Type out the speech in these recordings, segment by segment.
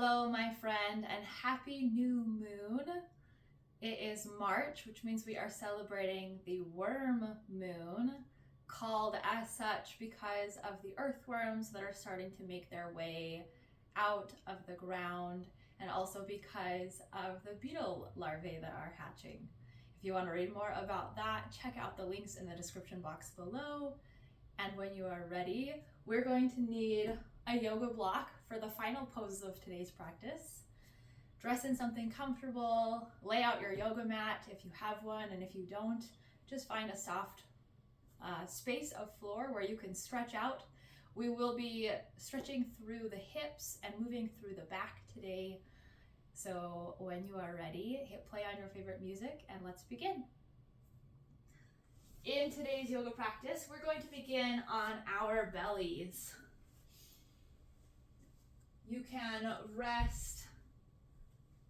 Hello, my friend, and happy new moon. It is March, which means we are celebrating the worm moon, called as such because of the earthworms that are starting to make their way out of the ground, and also because of the beetle larvae that are hatching. If you want to read more about that, check out the links in the description box below. And when you are ready, we're going to need a yoga block for the final poses of today's practice. Dress in something comfortable, lay out your yoga mat if you have one, and if you don't, just find a soft space of floor where you can stretch out. We will be stretching through the hips and moving through the back today. So when you are ready, hit play on your favorite music and let's begin. In today's yoga practice, we're going to begin on our bellies. You can rest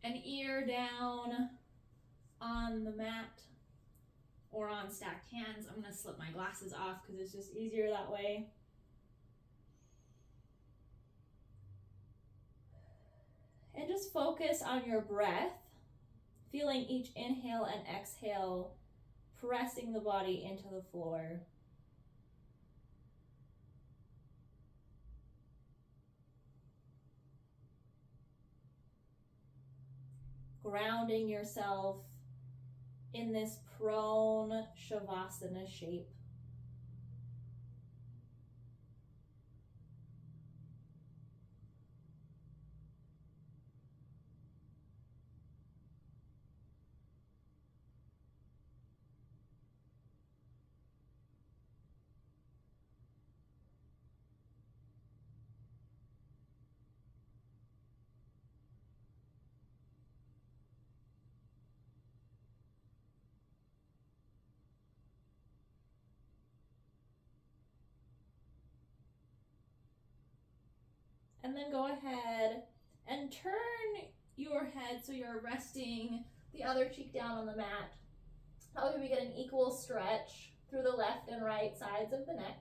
an ear down on the mat or on stacked hands. I'm going to slip my glasses off because it's just easier that way. And just focus on your breath, feeling each inhale and exhale pressing the body into the floor. Grounding yourself in this prone shavasana shape. And then go ahead and turn your head so you're resting the other cheek down on the mat. That way we get an equal stretch through the left and right sides of the neck.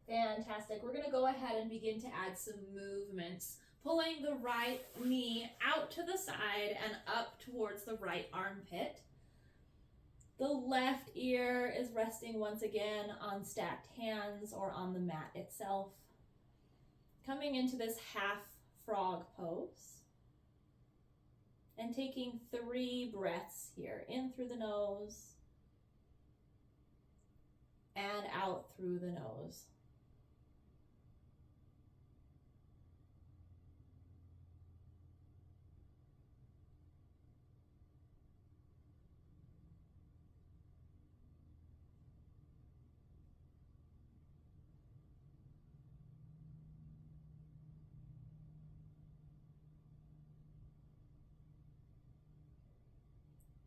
Fantastic. We're going to go ahead and begin to add some movements. Pulling the right knee out to the side and up towards the right armpit. The left ear is resting once again on stacked hands or on the mat itself. Coming into this half frog pose. And taking 3 breaths here. In through the nose. And out through the nose.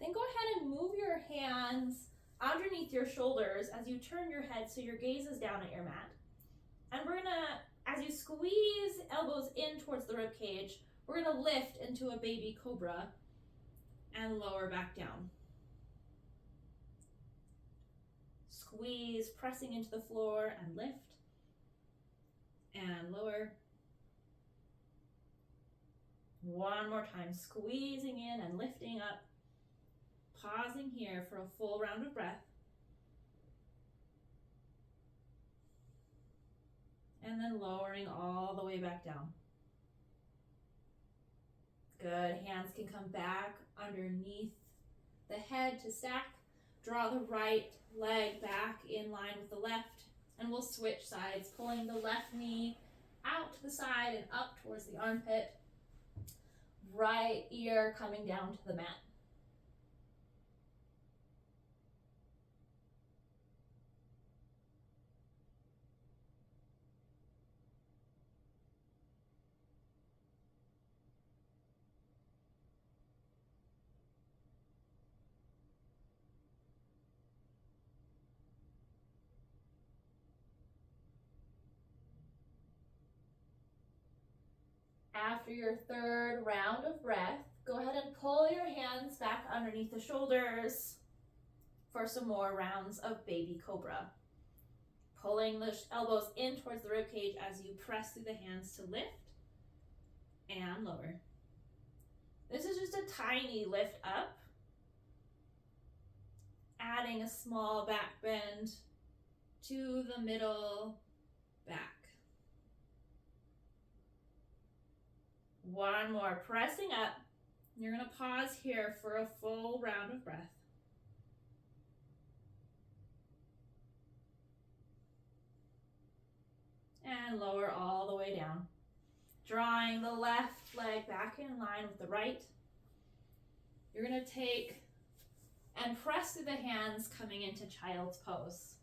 Then go ahead and move your hands underneath your shoulders as you turn your head so your gaze is down at your mat. And we're gonna, as you squeeze elbows in towards the rib cage, we're gonna lift into a baby cobra and lower back down. Squeeze, pressing into the floor and lift and lower. One more time, squeezing in and lifting up. Pausing here for a full round of breath. And then lowering all the way back down. Good. Hands can come back underneath the head to stack. Draw the right leg back in line with the left. And we'll switch sides, pulling the left knee out to the side and up towards the armpit. Right ear coming down to the mat. After your third round of breath, go ahead and pull your hands back underneath the shoulders for some more rounds of baby cobra. Pulling the elbows in towards the rib cage as you press through the hands to lift and lower. This is just a tiny lift up, adding a small back bend to the middle back. One more, pressing up. You're going to pause here for a full round of breath. And lower all the way down. Drawing the left leg back in line with the right. You're going to take and press through the hands coming into child's pose.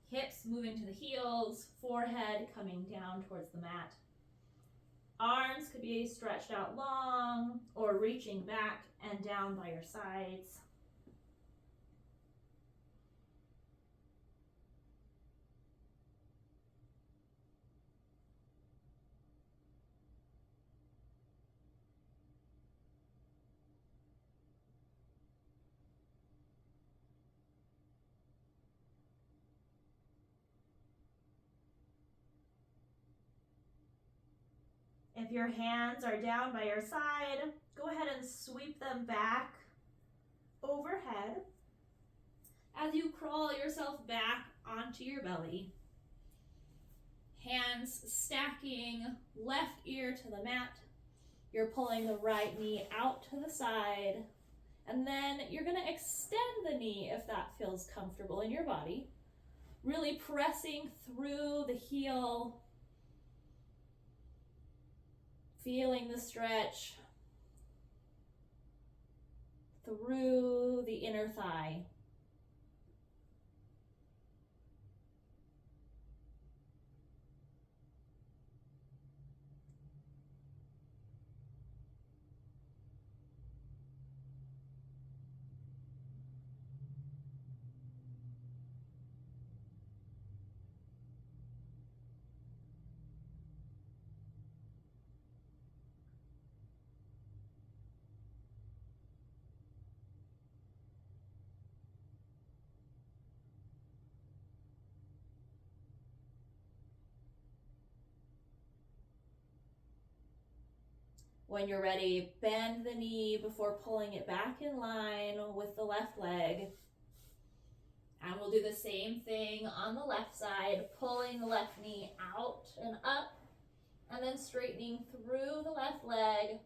Hips moving to the heels, forehead coming down towards the mat. Arms could be stretched out long or reaching back and down by your sides. If your hands are down by your side, go ahead and sweep them back overhead as you crawl yourself back onto your belly. Hands stacking, left ear to the mat. You're pulling the right knee out to the side, and then you're going to extend the knee if that feels comfortable in your body. Really pressing through the heel, feeling the stretch through the inner thigh. When you're ready, bend the knee before pulling it back in line with the left leg. And we'll do the same thing on the left side, pulling the left knee out and up, and then straightening through the left leg,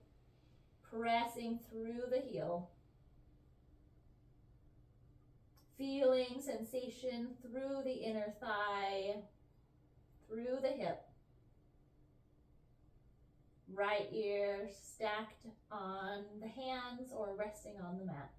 pressing through the heel. Feeling sensation through the inner thigh, through the hip. Right ear stacked on the hands or resting on the mat.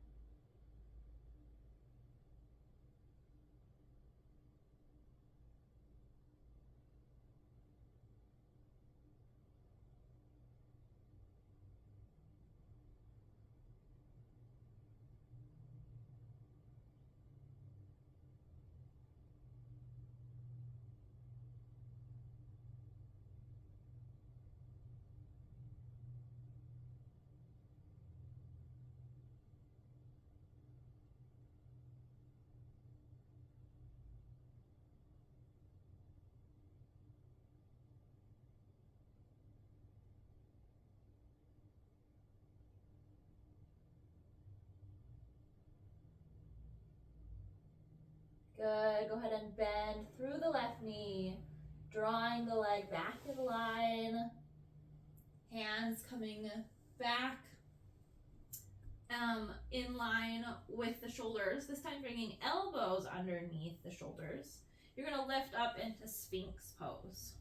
Good, go ahead and bend through the left knee, drawing the leg back in line, hands coming back in line with the shoulders, this time bringing elbows underneath the shoulders. you're going to lift up into Sphinx pose.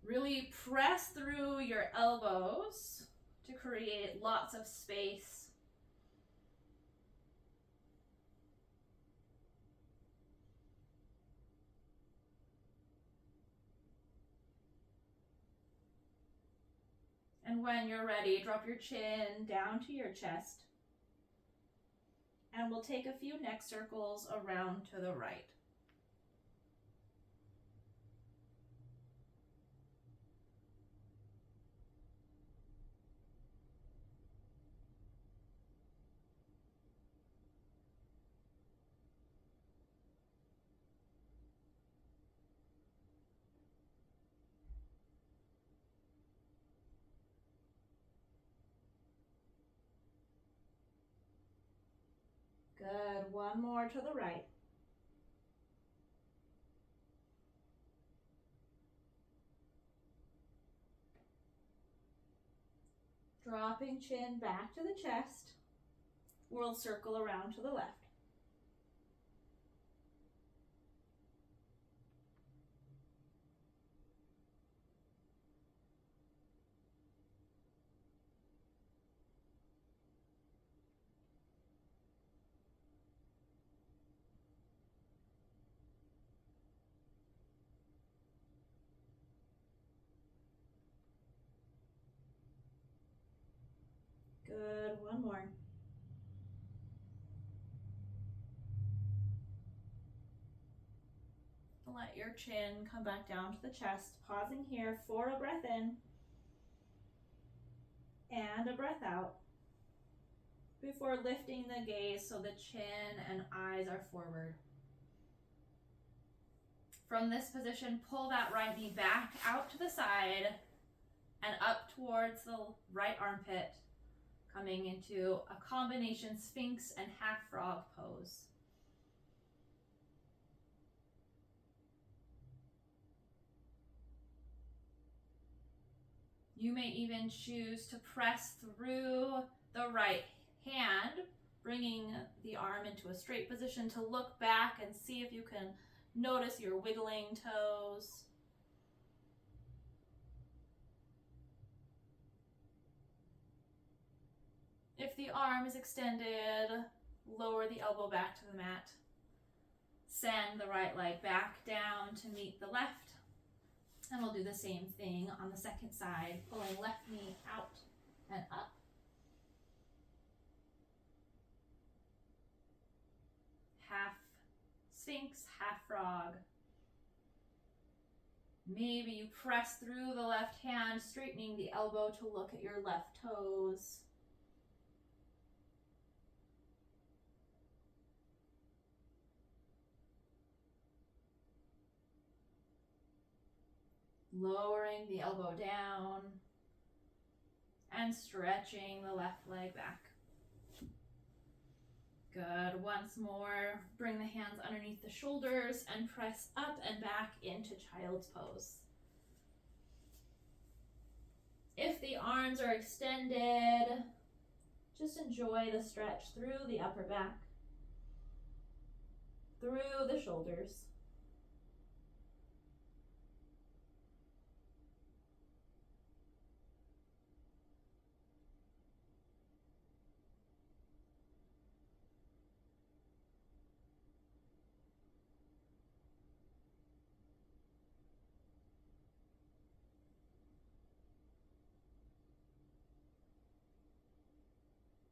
Really press through your elbows to create lots of space. And when you're ready, drop your chin down to your chest. And we'll take a few neck circles around to the right. Good. One more to the right. Dropping chin back to the chest. World circle around to the left. Good. One more. Let your chin come back down to the chest. Pausing here for a breath in and a breath out before lifting the gaze so the chin and eyes are forward. From this position, pull that right knee back out to the side and up towards the right armpit, coming into a combination Sphinx and half frog pose. You may even choose to press through the right hand, bringing the arm into a straight position to look back and see if you can notice your wiggling toes. If the arm is extended, lower the elbow back to the mat. Send the right leg back down to meet the left. And we'll do the same thing on the second side, pulling left knee out and up. Half Sphinx, half frog. Maybe you press through the left hand, straightening the elbow to look at your left toes. Lowering the elbow down and stretching the left leg back. Good. Once more, bring the hands underneath the shoulders and press up and back into child's pose. If the arms are extended, just enjoy the stretch through the upper back, through the shoulders.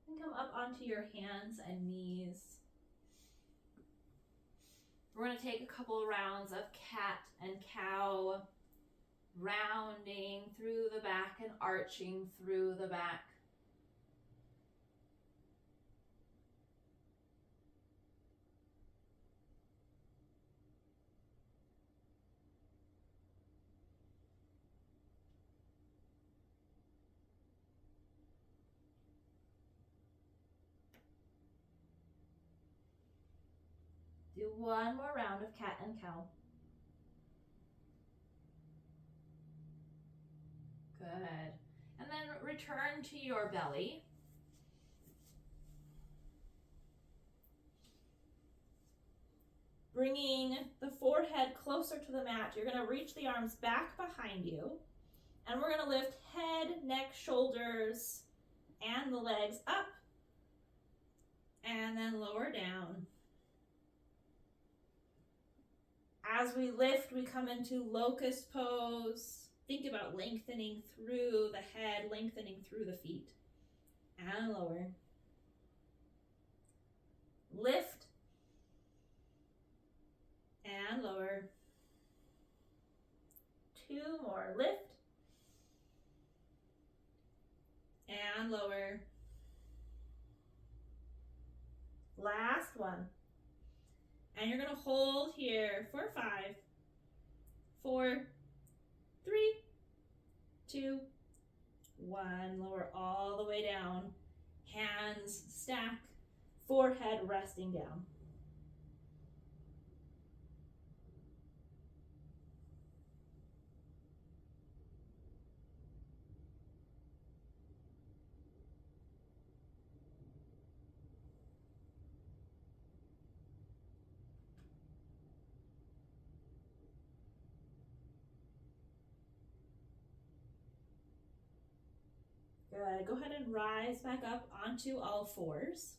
And come up onto your hands and knees. We're going to take a couple of rounds of cat and cow, rounding through the back and arching through the back. Do one more round of cat and cow. Good. And then return to your belly. bringing the forehead closer to the mat. You're going to reach the arms back behind you, and we're going to lift head, neck, shoulders, and the legs up, and then lower down. As we lift, we come into locust pose. Think about lengthening through the head, lengthening through the feet, and lower. Lift, and lower. 2 more. Lift, and lower. Last one. And you're going to hold here for 5, 4, 3, 2, 1. Lower all the way down. Hands stack, forehead resting down. Good. Go ahead and rise back up onto all fours.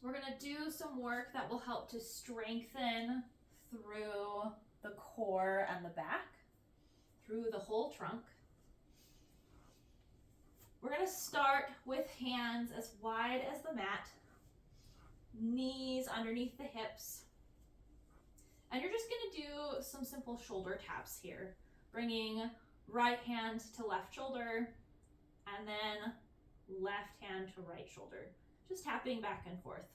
We're going to do some work that will help to strengthen through the core and the back, through the whole trunk. We're going to start with hands as wide as the mat, knees underneath the hips. And you're just going to do some simple shoulder taps here, bringing right hand to left shoulder, and then left hand to right shoulder. Just tapping back and forth.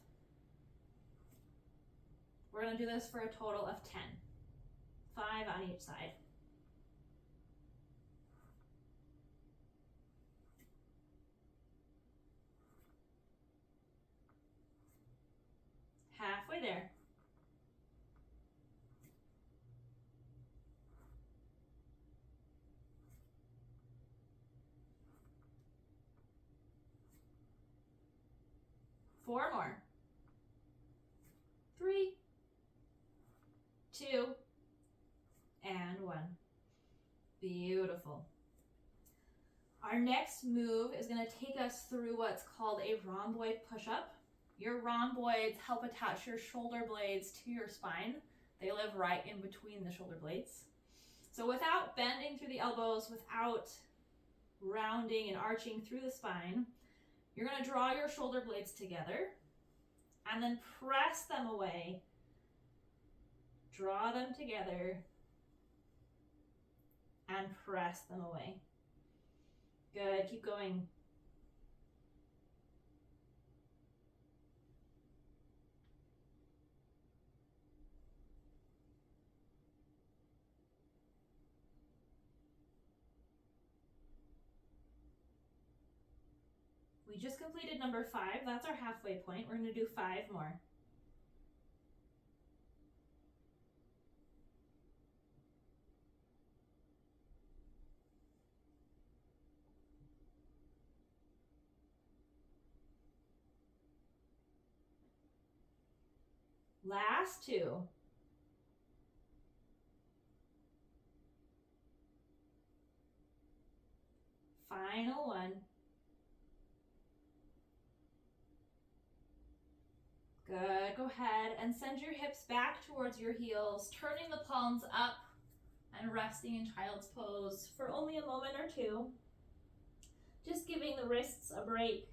We're going to do this for a total of 10. 5 on each side. Halfway there. Four more. 3, 2, and 1. Beautiful. Our next move is going to take us through what's called a rhomboid push-up. Your rhomboids help attach your shoulder blades to your spine. They live right in between the shoulder blades. So without bending through the elbows, without rounding and arching through the spine, you're going to draw your shoulder blades together and then press them away. Draw them together and press them away. Good, keep going. We just completed number 5. That's our halfway point. We're going to do 5 more. Last 2. Final 1. Good. Go ahead and send your hips back towards your heels, turning the palms up and resting in child's pose for only a moment or 2. Just giving the wrists a break.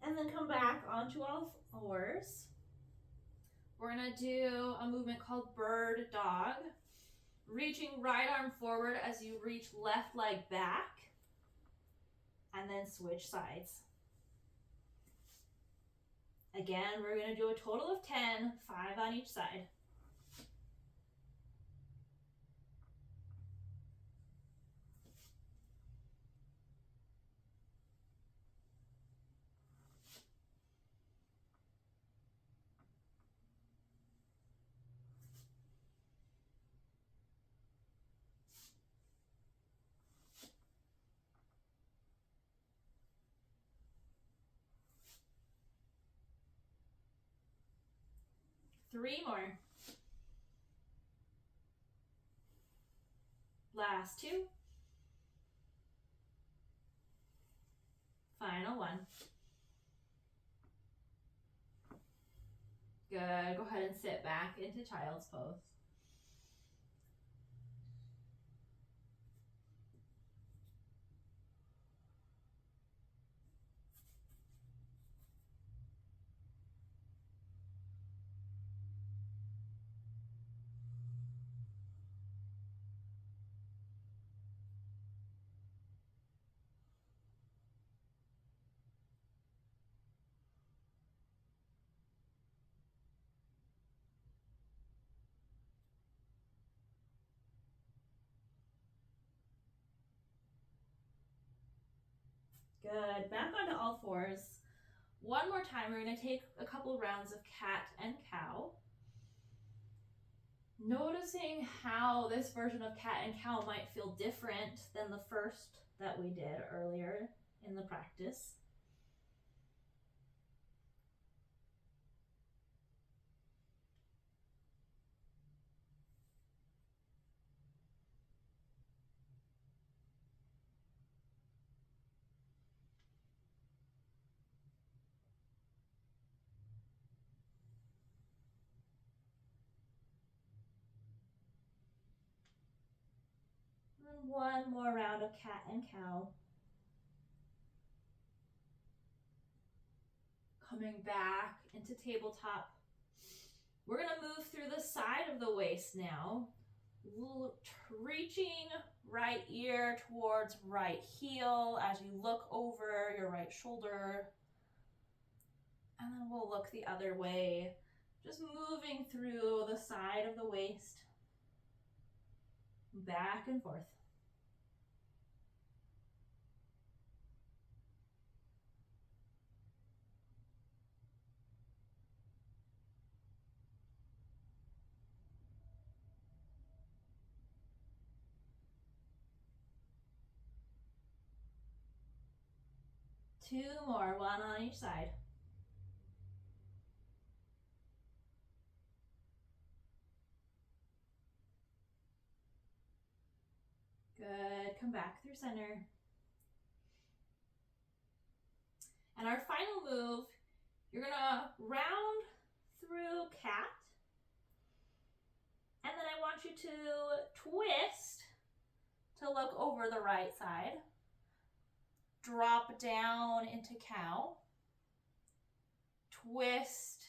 And then come back onto all fours. We're going to do a movement called bird dog. Reaching right arm forward as you reach left leg back. And then switch sides. Again, we're going to do a total of 10, 5 on each side. 3 more. Last 2. Final 1. Good. Go ahead and sit back into child's pose. Good. Back onto all fours. One more time, we're going to take a couple rounds of cat and cow. Noticing how this version of cat and cow might feel different than the first that we did earlier in the practice. And one more round of cat and cow. Coming back into tabletop. We're going to move through the side of the waist now, reaching right ear towards right heel as you look over your right shoulder. And then we'll look the other way, just moving through the side of the waist, back and forth. Two more, one on each side. Good, come back through center. And our final move, you're gonna round through cat. And then I want you to twist to look over the right side. Drop down into cow. Twist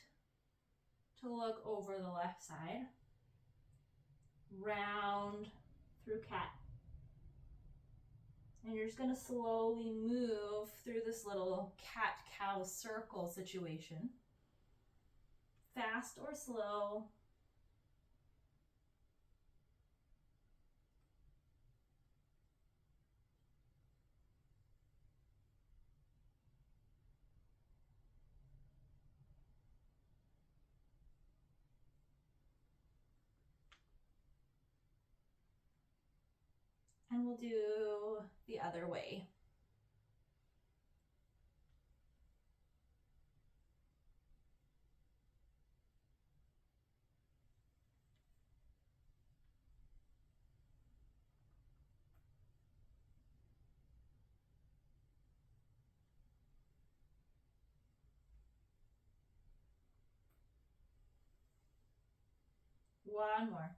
to look over the left side. Round through cat. And you're just going to slowly move through this little cat-cow circle situation. Fast or slow. And we'll do the other way. One more.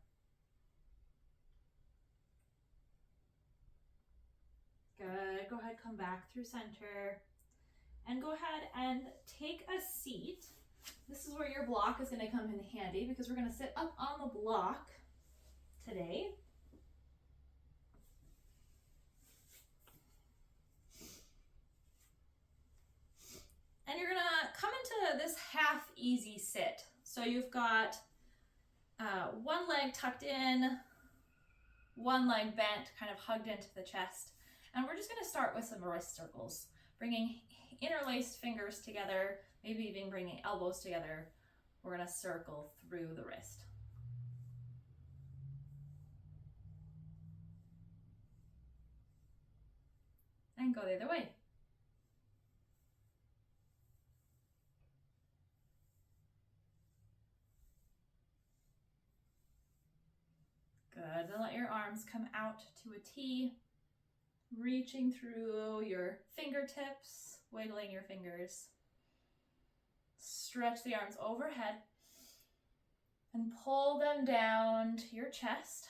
Good. Go ahead, come back through center. And go ahead and take a seat. This is where your block is going to come in handy because we're going to sit up on the block today. And you're going to come into this half easy sit. So you've got one leg tucked in, one leg bent, kind of hugged into the chest. And we're just going to start with some wrist circles, bringing interlaced fingers together, maybe even bringing elbows together. We're going to circle through the wrist. And go the other way. Good. Then let your arms come out to a T, reaching through your fingertips, wiggling your fingers. Stretch the arms overhead and pull them down to your chest.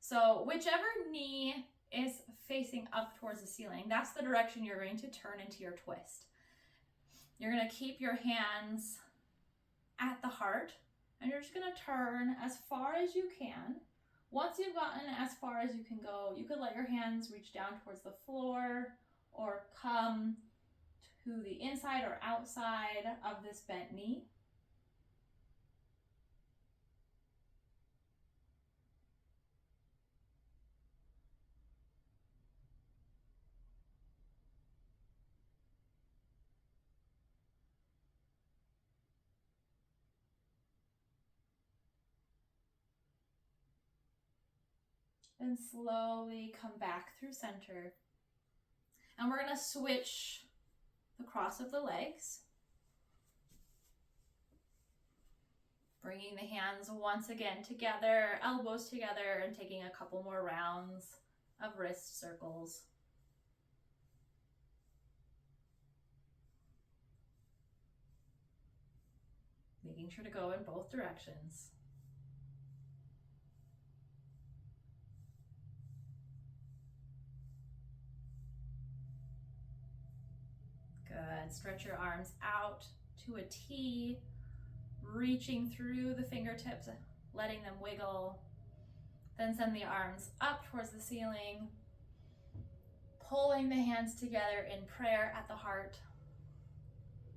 So whichever knee is facing up towards the ceiling, that's the direction you're going to turn into your twist. You're going to keep your hands at the heart, and you're just going to turn as far as you can. Once you've gotten as far as you can go, you could let your hands reach down towards the floor or come to the inside or outside of this bent knee. And slowly come back through center. And we're going to switch the cross of the legs. Bringing the hands once again together, elbows together, and taking a couple more rounds of wrist circles. Making sure to go in both directions. Good. Stretch your arms out to a T, reaching through the fingertips, letting them wiggle. Then send the arms up towards the ceiling, pulling the hands together in prayer at the heart.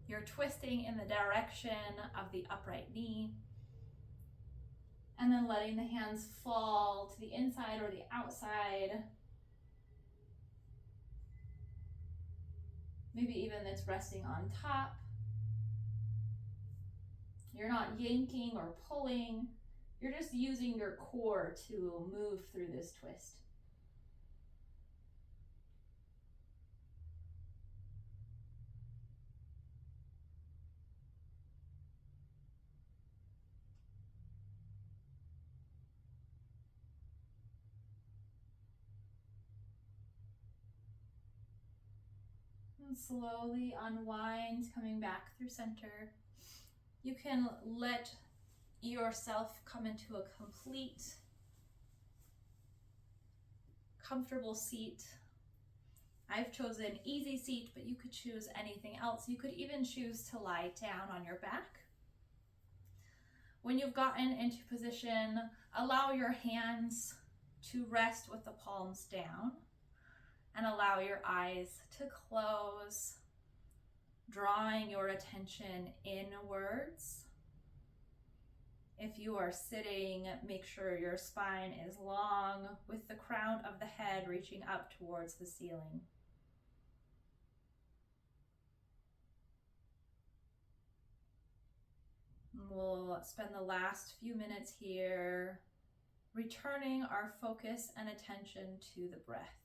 You're twisting in the direction of the upright knee, and then letting the hands fall to the inside or the outside. Maybe even it's resting on top. You're not yanking or pulling. You're just using your core to move through this twist. And slowly unwind, coming back through center. You can let yourself come into a complete, comfortable seat. I've chosen easy seat, but you could choose anything else. You could even choose to lie down on your back. When you've gotten into position, allow your hands to rest with the palms down and allow your eyes to close, drawing your attention inwards. If you are sitting, make sure your spine is long with the crown of the head reaching up towards the ceiling. We'll spend the last few minutes here returning our focus and attention to the breath.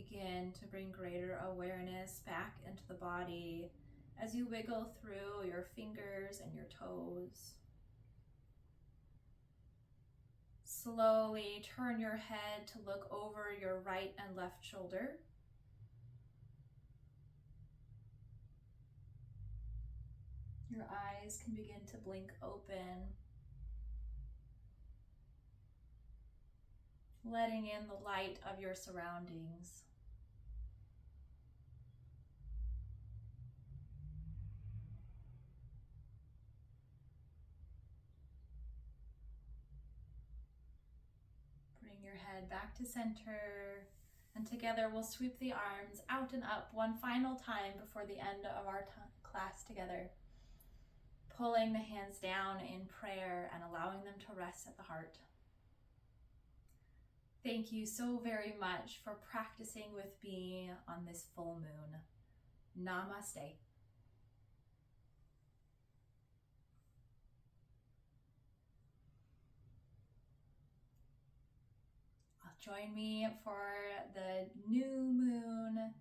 begin to bring greater awareness back into the body as you wiggle through your fingers and your toes. Slowly turn your head to look over your right and left shoulder. Your eyes can begin to blink open, letting in the light of your surroundings. Bring your head back to center, and together we'll sweep the arms out and up one final time before the end of our class together. Pulling the hands down in prayer and allowing them to rest at the heart. Thank you so very much for practicing with me on this full moon. Namaste. Join me for the new moon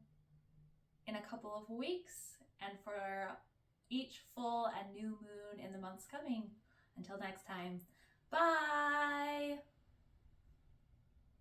in a couple of weeks and for each full and new moon in the months coming. Until next time,